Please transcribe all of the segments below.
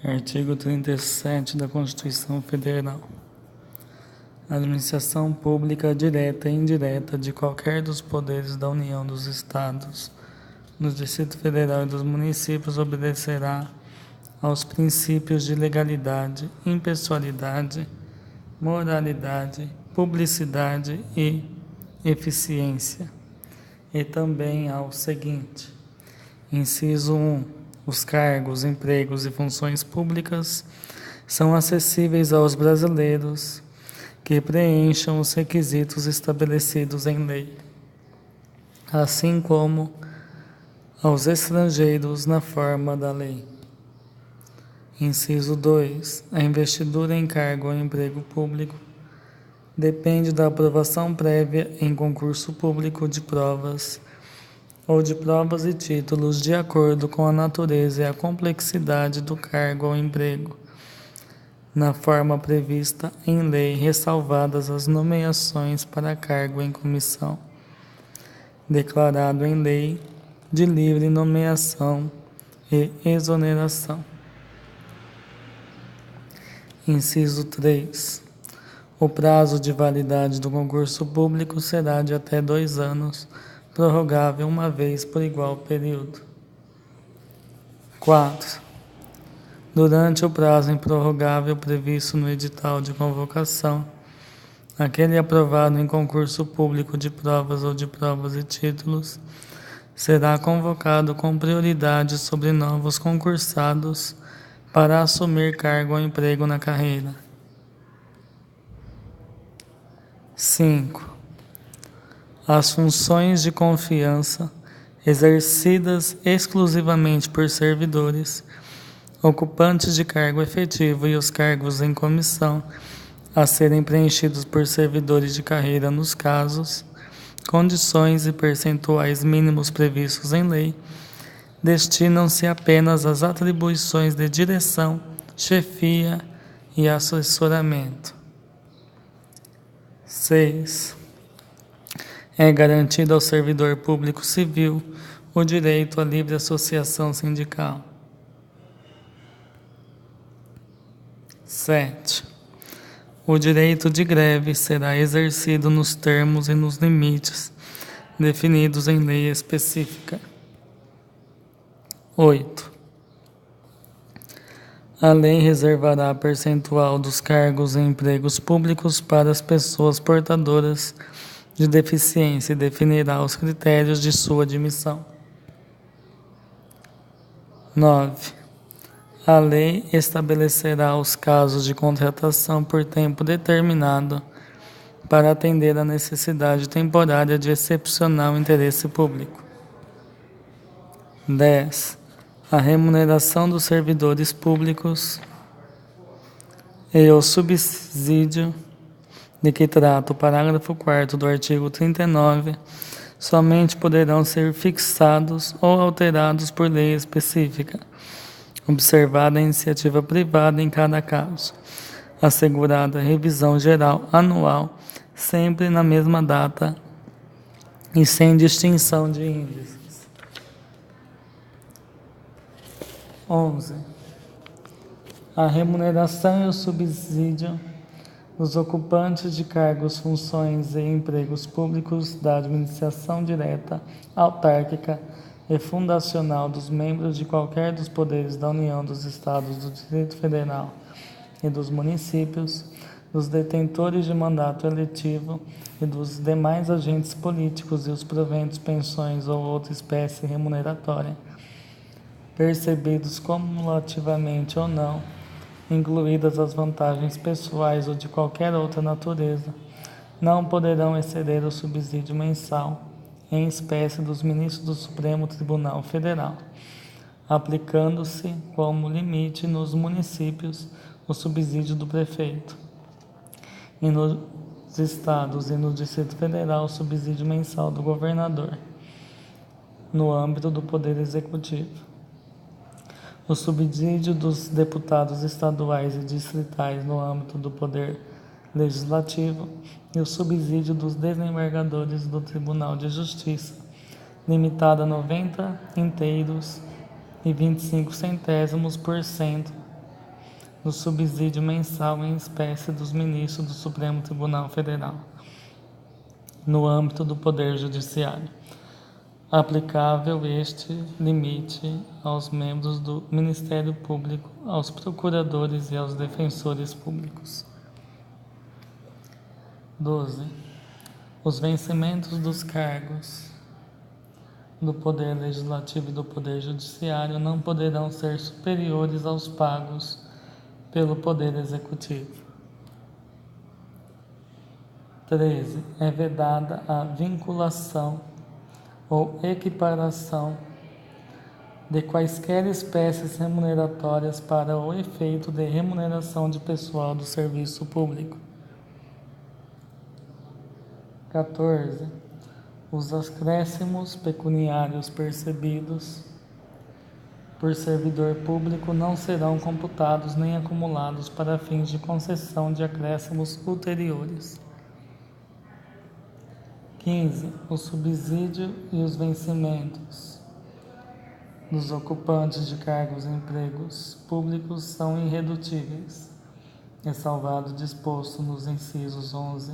Artigo 37 da Constituição Federal. A administração pública direta e indireta de qualquer dos poderes da União, dos Estados, do Distrito Federal e dos municípios obedecerá aos princípios de legalidade, impessoalidade, moralidade, publicidade e eficiência. E também ao seguinte: inciso 1. Os cargos, empregos e funções públicas são acessíveis aos brasileiros que preencham os requisitos estabelecidos em lei, assim como aos estrangeiros na forma da lei. Inciso 2. A investidura em cargo ou emprego público depende da aprovação prévia em concurso público de provas ou de provas e títulos de acordo com a natureza e a complexidade do cargo ou emprego, na forma prevista em lei, ressalvadas as nomeações para cargo em comissão, declarado em lei de livre nomeação e exoneração. Inciso 3. O prazo de validade do concurso público será de até 2 anos, prorrogável uma vez por igual período. 4. Durante o prazo improrrogável previsto no edital de convocação, aquele aprovado em concurso público de provas ou de provas e títulos será convocado com prioridade sobre novos concursados para assumir cargo ou emprego na carreira. 5. As funções de confiança exercidas exclusivamente por servidores, ocupantes de cargo efetivo e os cargos em comissão a serem preenchidos por servidores de carreira nos casos, condições e percentuais mínimos previstos em lei, destinam-se apenas às atribuições de direção, chefia e assessoramento. 6. É garantido ao servidor público civil o direito à livre associação sindical. 7. O direito de greve será exercido nos termos e nos limites definidos em lei específica. 8. A lei reservará percentual dos cargos e empregos públicos para as pessoas portadoras de deficiência e definirá os critérios de sua admissão. 9. A lei estabelecerá os casos de contratação por tempo determinado para atender à necessidade temporária de excepcional interesse público. 10. A remuneração dos servidores públicos e o subsídio de que trata o parágrafo 4º do artigo 39, somente poderão ser fixados ou alterados por lei específica, observada a iniciativa privada em cada caso, assegurada a revisão geral anual, sempre na mesma data e sem distinção de índices. 11. A remuneração e o subsídio dos ocupantes de cargos, funções e empregos públicos da administração direta, autárquica e fundacional dos membros de qualquer dos poderes da União, dos Estados, do Distrito Federal e dos municípios, dos detentores de mandato eletivo e dos demais agentes políticos e os proventos, pensões ou outra espécie remuneratória, percebidos cumulativamente ou não, incluídas as vantagens pessoais ou de qualquer outra natureza, não poderão exceder o subsídio mensal em espécie dos ministros do Supremo Tribunal Federal, aplicando-se como limite nos municípios o subsídio do prefeito, e nos estados e no Distrito Federal o subsídio mensal do governador, no âmbito do Poder Executivo. O subsídio dos deputados estaduais e distritais no âmbito do Poder Legislativo e o subsídio dos desembargadores do Tribunal de Justiça, limitado a 90 inteiros e 25 centésimos por cento do subsídio mensal em espécie dos ministros do Supremo Tribunal Federal, no âmbito do Poder Judiciário, aplicável este limite aos membros do Ministério Público, aos procuradores e aos defensores públicos. 12. Os vencimentos dos cargos do Poder Legislativo e do Poder Judiciário não poderão ser superiores aos pagos pelo Poder Executivo. 13. É vedada a vinculação ou equiparação de quaisquer espécies remuneratórias para o efeito de remuneração de pessoal do serviço público. 14. Os acréscimos pecuniários percebidos por servidor público não serão computados nem acumulados para fins de concessão de acréscimos ulteriores. 15. O subsídio e os vencimentos dos ocupantes de cargos e empregos públicos são irredutíveis, ressalvado o disposto nos incisos 11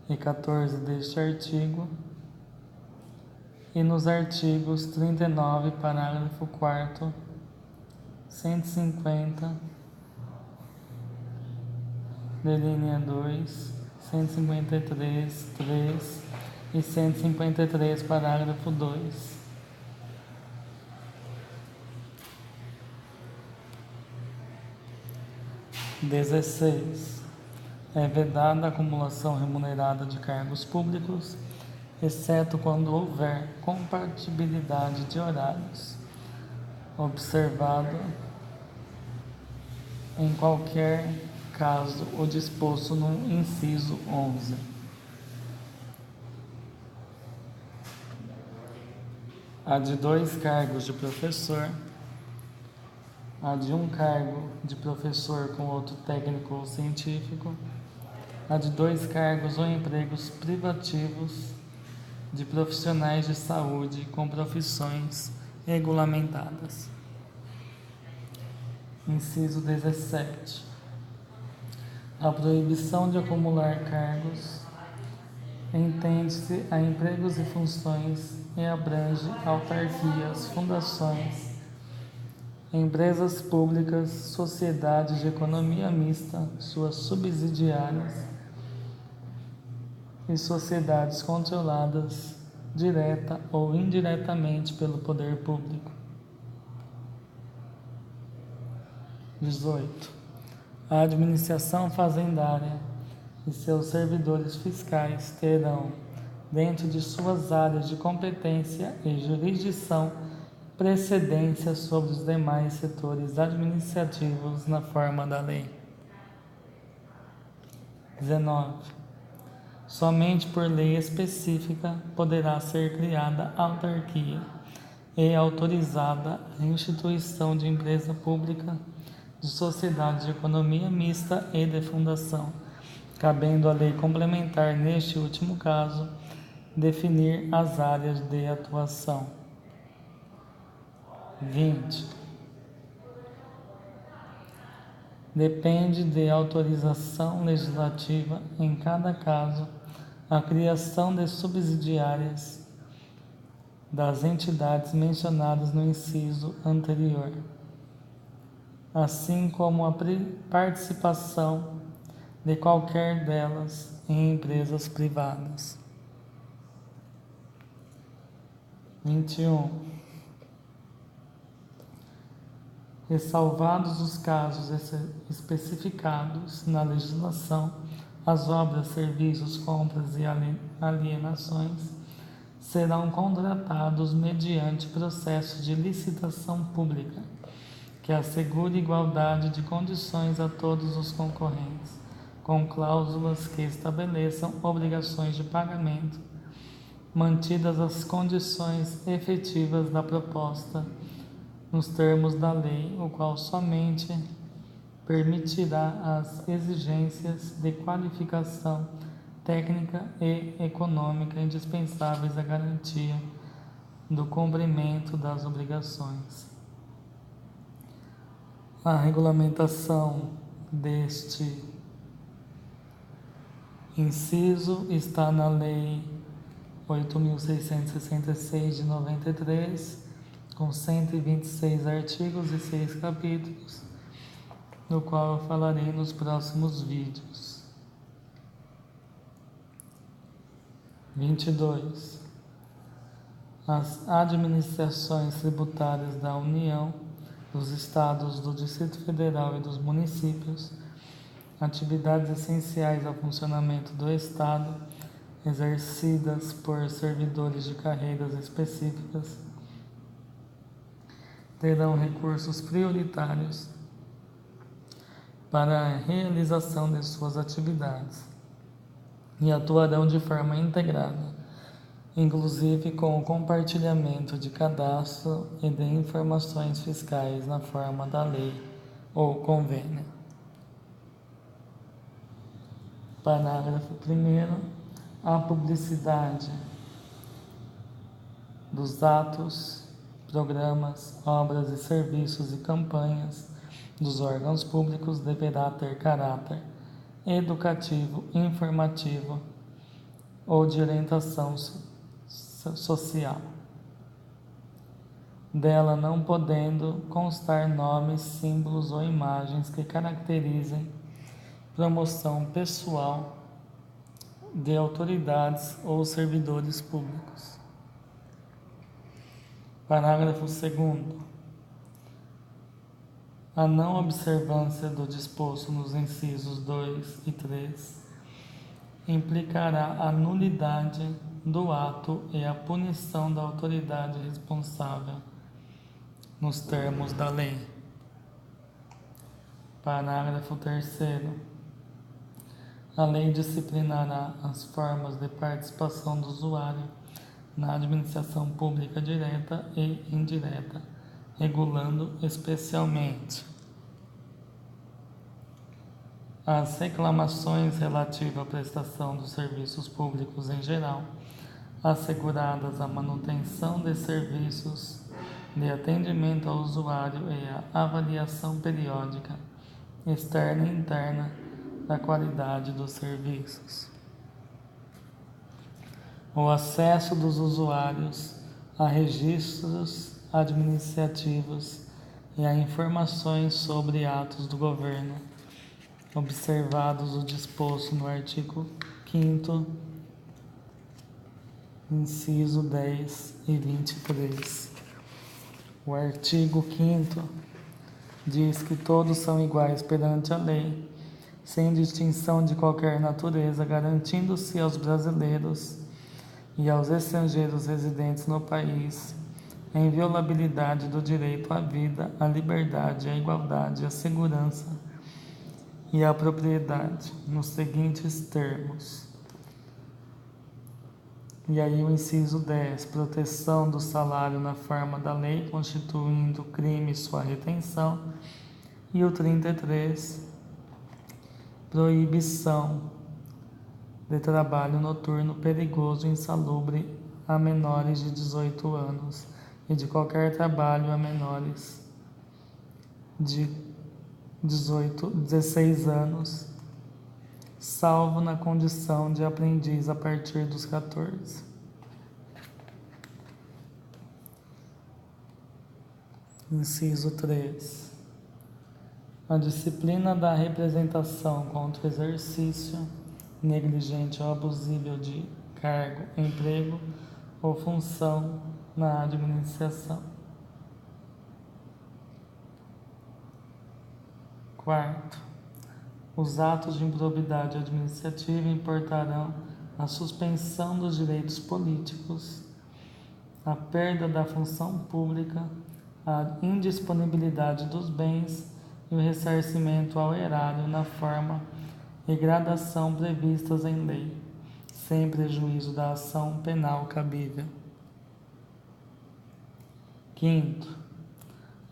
e 14 deste artigo e nos artigos 39, parágrafo 4º, 150, linha 2, 153, 3 e 153, parágrafo 2. É vedada a acumulação remunerada de cargos públicos, exceto quando houver compatibilidade de horários, observado em qualquer caso o disposto no inciso 11. A de 2 cargos de professor, a de 1 cargo de professor com outro técnico ou científico, a de 2 cargos ou empregos privativos de profissionais de saúde com profissões regulamentadas. Inciso 17. A proibição de acumular cargos entende-se a empregos e funções e abrange autarquias, fundações, empresas públicas, sociedades de economia mista, suas subsidiárias e sociedades controladas direta ou indiretamente pelo poder público. 18. A administração fazendária e seus servidores fiscais terão, dentro de suas áreas de competência e jurisdição, precedência sobre os demais setores administrativos na forma da lei. 19. Somente por lei específica poderá ser criada autarquia e autorizada a instituição de empresa pública, de sociedade de economia mista e de fundação, cabendo à lei complementar, neste último caso, definir as áreas de atuação. 20. Depende de autorização legislativa, em cada caso, a criação de subsidiárias das entidades mencionadas no inciso anterior, assim como a participação de qualquer delas em empresas privadas. 21. Ressalvados os casos especificados na legislação, as obras, serviços, compras e alienações serão contratados mediante processo de licitação pública, que assegure igualdade de condições a todos os concorrentes, com cláusulas que estabeleçam obrigações de pagamento, mantidas as condições efetivas da proposta, nos termos da lei, o qual somente permitirá as exigências de qualificação técnica e econômica indispensáveis à garantia do cumprimento das obrigações. A regulamentação deste inciso está na Lei 8.666 de 93, com 126 artigos e 6 capítulos, do qual eu falarei nos próximos vídeos. 22. As administrações tributárias da União, dos Estados, do Distrito Federal e dos municípios, atividades essenciais ao funcionamento do Estado, exercidas por servidores de carreiras específicas, terão recursos prioritários para a realização de suas atividades e atuarão de forma integrada, inclusive com o compartilhamento de cadastro e de informações fiscais na forma da lei ou convênio. Parágrafo 1º. A publicidade dos atos, programas, obras e serviços e campanhas dos órgãos públicos deverá ter caráter educativo, informativo ou de orientação social, dela não podendo constar nomes, símbolos ou imagens que caracterizem promoção pessoal de autoridades ou servidores públicos. Parágrafo 2º. A não observância do disposto nos incisos 2 e 3 implicará a nulidade do ato e a punição da autoridade responsável, nos termos da lei. Parágrafo 3º. A lei disciplinará as formas de participação do usuário na administração pública direta e indireta, regulando especialmente as reclamações relativas à prestação dos serviços públicos em geral, asseguradas a manutenção de serviços de atendimento ao usuário e a avaliação periódica, externa e interna, da qualidade dos serviços. O acesso dos usuários a registros administrativos e a informações sobre atos do governo, observados o disposto no artigo 5º, inciso 10 e 23. O artigo 5º diz que todos são iguais perante a lei, sem distinção de qualquer natureza, garantindo-se aos brasileiros e aos estrangeiros residentes no país a inviolabilidade do direito à vida, à liberdade, à igualdade, à segurança e à propriedade, nos seguintes termos. E aí o inciso 10, proteção do salário na forma da lei, constituindo crime sua retenção. E o 33, proibição de trabalho noturno perigoso e insalubre a menores de 18 anos e de qualquer trabalho a menores de 16 anos, salvo na condição de aprendiz a partir dos 14. Inciso 3. A disciplina da representação contra o exercício negligente ou abusivo de cargo, emprego ou função na administração. 4º. Os atos de improbidade administrativa importarão a suspensão dos direitos políticos, a perda da função pública, a indisponibilidade dos bens e o ressarcimento ao erário na forma e gradação previstas em lei, sem prejuízo da ação penal cabível. 5º.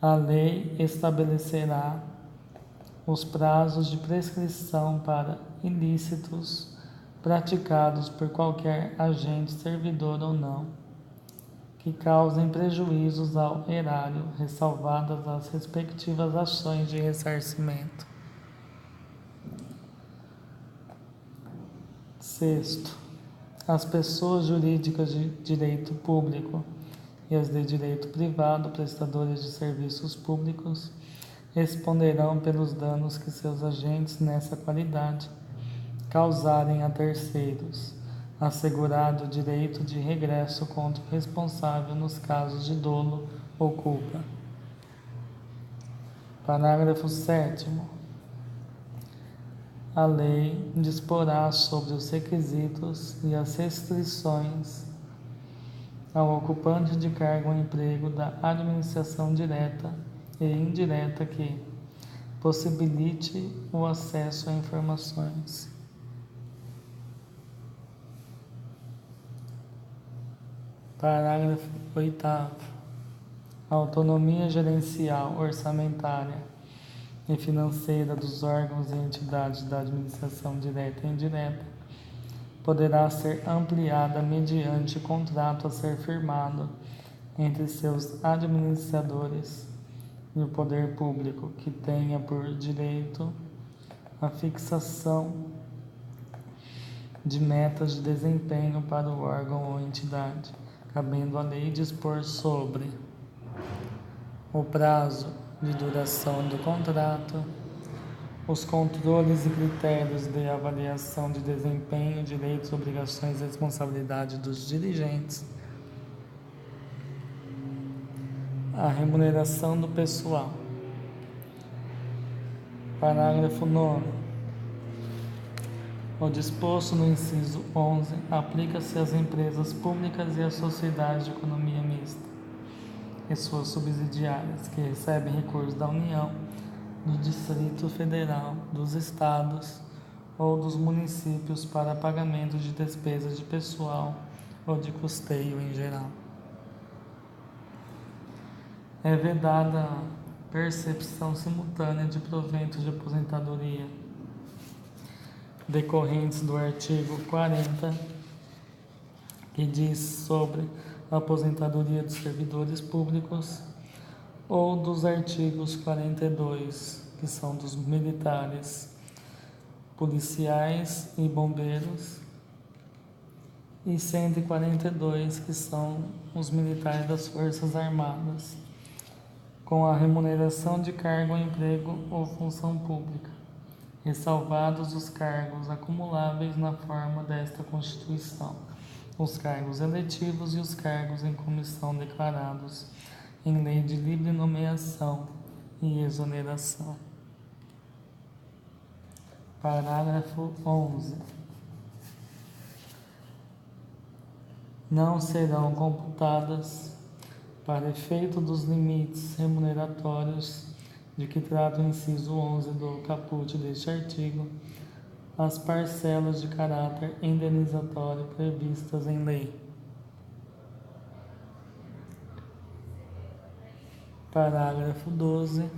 A lei estabelecerá os prazos de prescrição para ilícitos praticados por qualquer agente, servidor ou não, que causem prejuízos ao erário, ressalvadas as respectivas ações de ressarcimento. Sexto, as pessoas jurídicas de direito público e as de direito privado, prestadores de serviços públicos, responderão pelos danos que seus agentes nessa qualidade causarem a terceiros, assegurado o direito de regresso contra o responsável nos casos de dolo ou culpa. Parágrafo 7º. A lei disporá sobre os requisitos e as restrições ao ocupante de cargo ou emprego da administração direta e indireta que possibilite o acesso a informações. Parágrafo 8º. A autonomia gerencial, orçamentária e financeira dos órgãos e entidades da administração direta e indireta poderá ser ampliada mediante contrato a ser firmado entre seus administradores e o poder público, que tenha por direito a fixação de metas de desempenho para o órgão ou entidade, cabendo à lei dispor sobre o prazo de duração do contrato, os controles e critérios de avaliação de desempenho, direitos, obrigações e responsabilidade dos dirigentes, a remuneração do pessoal. Parágrafo 9º. O disposto no inciso 11 aplica-se às empresas públicas e às sociedades de economia mista e suas subsidiárias, que recebem recursos da União, do Distrito Federal, dos Estados ou dos municípios para pagamento de despesas de pessoal ou de custeio em geral. É vedada a percepção simultânea de proventos de aposentadoria decorrentes do artigo 40, que diz sobre a aposentadoria dos servidores públicos, ou dos artigos 42, que são dos militares, policiais e bombeiros, e 142, que são os militares das Forças Armadas, com a remuneração de cargo, emprego ou função pública, ressalvados os cargos acumuláveis na forma desta Constituição, os cargos eletivos e os cargos em comissão declarados em lei de livre nomeação e exoneração. Parágrafo 11. Não serão computadas, para efeito dos limites remuneratórios de que trata o inciso 11 do caput deste artigo, as parcelas de caráter indenizatório previstas em lei. Parágrafo 12.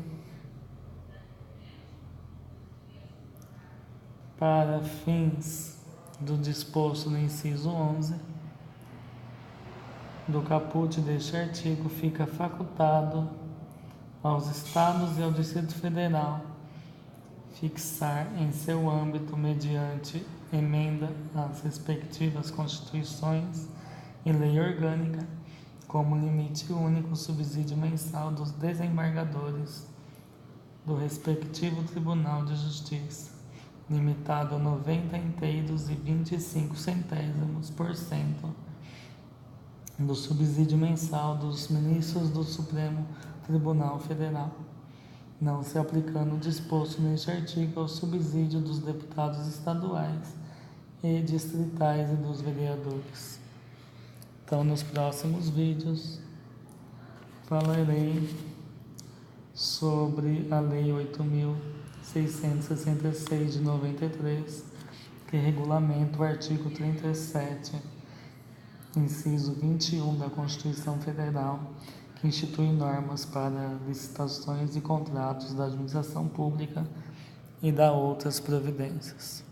Para fins do disposto no inciso 11 do caput deste artigo, fica facultado aos Estados e ao Distrito Federal fixar em seu âmbito, mediante emenda às respectivas Constituições e lei orgânica, como limite único o subsídio mensal dos desembargadores do respectivo Tribunal de Justiça, limitado a 90 inteiros e 25 centésimos por cento do subsídio mensal dos ministros do Supremo Tribunal Federal, não se aplicando o disposto neste artigo ao subsídio dos deputados estaduais e distritais e dos vereadores. Então, nos próximos vídeos, falarei sobre a Lei 8.666 de 93, que regulamenta o artigo 37, inciso 21 da Constituição Federal, que institui normas para licitações e contratos da administração pública e dá outras providências.